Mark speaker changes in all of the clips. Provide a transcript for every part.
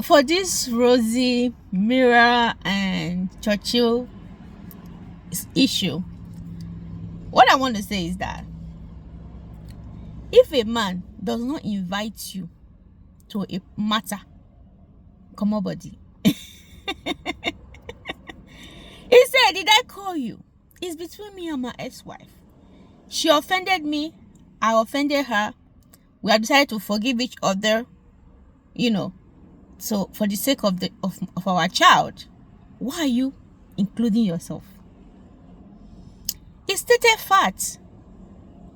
Speaker 1: for this Rosey, Mirror, and Churchill issue, what I want to say is that if a man does not invite you to a matter, come on, buddy. He said, did I call you? It's between me and my ex-wife. She offended me. I offended her. We have decided to forgive each other, so for the sake of our child. Why are you including yourself? It's stated fact.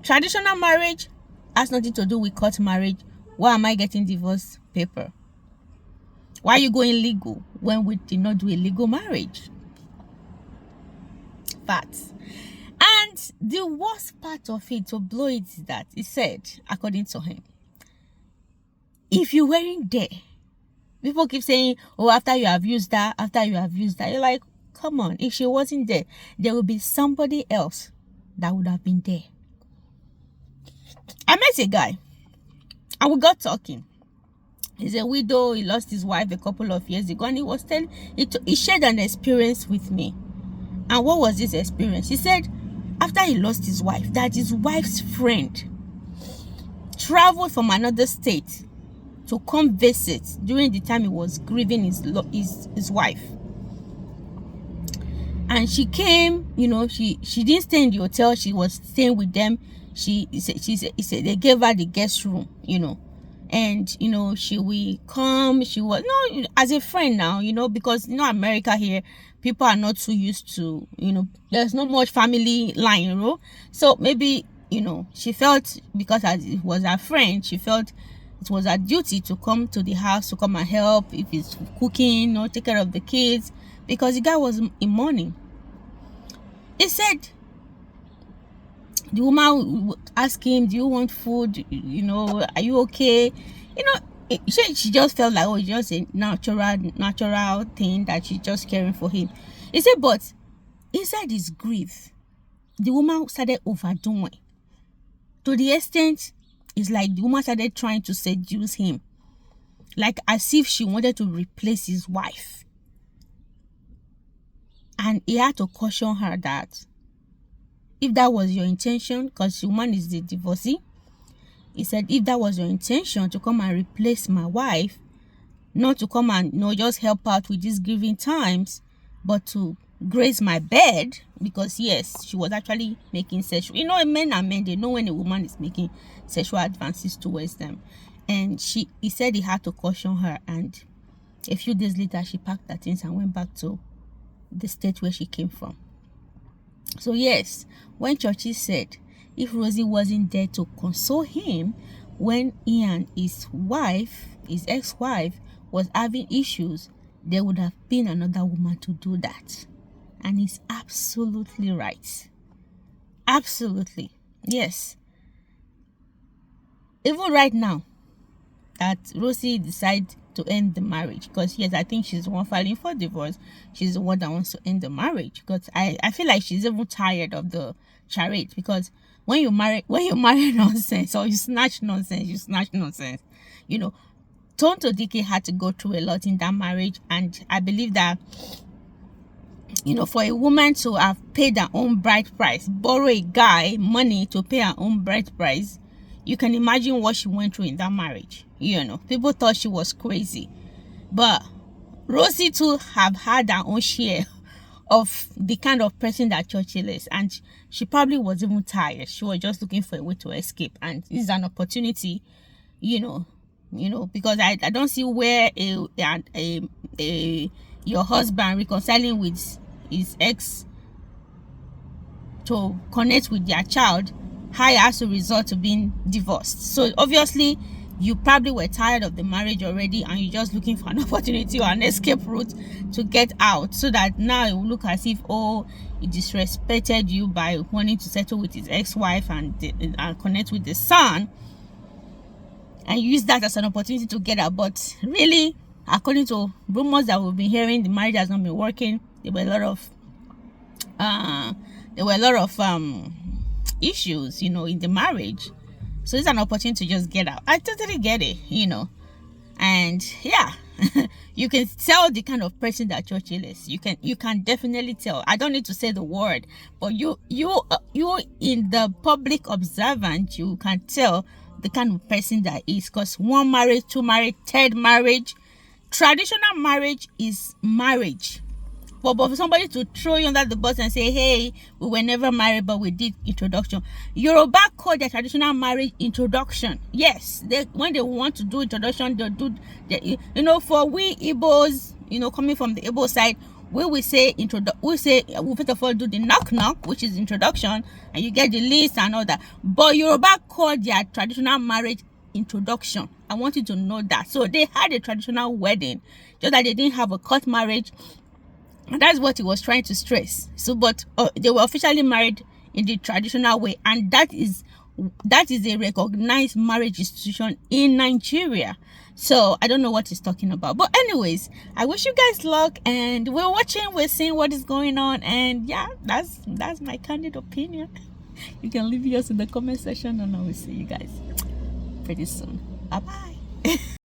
Speaker 1: Traditional marriage has nothing to do with court marriage. Why am I getting divorce paper? Why are you going legal when we did not do a legal marriage? Facts. And the worst part of it, to blow it, is that he said, according to him, if you weren't there, people keep saying, oh, after you have used that, you're like, come on, if she wasn't there, there would be somebody else that would have been there. I met a guy and we got talking. He's a widow. He lost his wife a couple of years ago, and he was telling, he shared an experience with me. And what was this experience? He said after he lost his wife, that his wife's friend traveled from another state to come visit during the time he was grieving his wife. And she came, she didn't stay in the hotel. She was staying with them. He said they gave her the guest room, and she will come. She was as a friend now, because America here, people are not too used to, there's not much family line, so maybe she felt, because as it was her friend, she felt it was her duty to come to the house to come and help, if it's cooking or take care of the kids, because the guy was in mourning. He said the woman would ask him, do you want food? Are you okay? She just felt like, it's just a natural thing that she's just caring for him. He said, but inside his grief, the woman started overdoing, to the extent it's like the woman started trying to seduce him, like as if she wanted to replace his wife. And he had to caution her that if that was your intention, because the woman is the divorcee, he said, if that was your intention to come and replace my wife, not to come and just help out with these grieving times, but to grace my bed, because yes, she was actually making sexual, men and men, they know when a woman is making sexual advances towards them. And he said he had to caution her, and a few days later she packed her things and went back to the state where she came from. So yes, when Churchill said if Rosey wasn't there to console him when he and his ex-wife, was having issues, there would have been another woman to do that. And he's absolutely right. Absolutely. Yes. Even right now, that Rosey decided to end the marriage, because yes, I think she's the one filing for divorce. She's the one that wants to end the marriage, because I feel like she's even tired of the charade, because when you marry nonsense, or you snatch nonsense, Tonto Dike had to go through a lot in that marriage. And I believe that for a woman to have paid her own bride price, borrow a guy money to pay her own bride price, you can imagine what she went through in that marriage. People thought she was crazy, but Rosey too have had her own share of the kind of person that Churchill is, and she probably was even tired. She was just looking for a way to escape, and this is an opportunity, because I don't see where your husband reconciling with his ex to connect with their child, how it has to result to being divorced. So obviously you probably were tired of the marriage already, and you're just looking for an opportunity or an escape route to get out, so that now it will look as if, he disrespected you by wanting to settle with his ex-wife and connect with the son, and use that as an opportunity to get out. But really, according to rumors that we've been hearing, the marriage has not been working. There were a lot of issues, in the marriage. So it's an opportunity to just get out. I totally get it, and yeah, you can tell the kind of person that Churchill is. You can definitely tell. I don't need to say the word, but you in the public observant, you can tell the kind of person that is. Because one marriage, two marriage, third marriage, traditional marriage is marriage. But for somebody to throw you under the bus and say, hey, we were never married, but we did introduction. Yoruba call their traditional marriage introduction. Yes, when they want to do introduction, they do, for we Igbos, coming from the Igbo side, we will say, we first of all do the knock, which is introduction, and you get the list and all that. But Yoruba call their traditional marriage introduction. I want you to know that. So they had a traditional wedding, just that they didn't have a court marriage. And that's what he was trying to stress. So, but they were officially married in the traditional way, and that is a recognized marriage institution in Nigeria. So I don't know what he's talking about. But anyways, I wish you guys luck, and we're seeing what is going on, and yeah, that's my candid opinion. You can leave yours in the comment section, and I will see you guys pretty soon. Bye bye.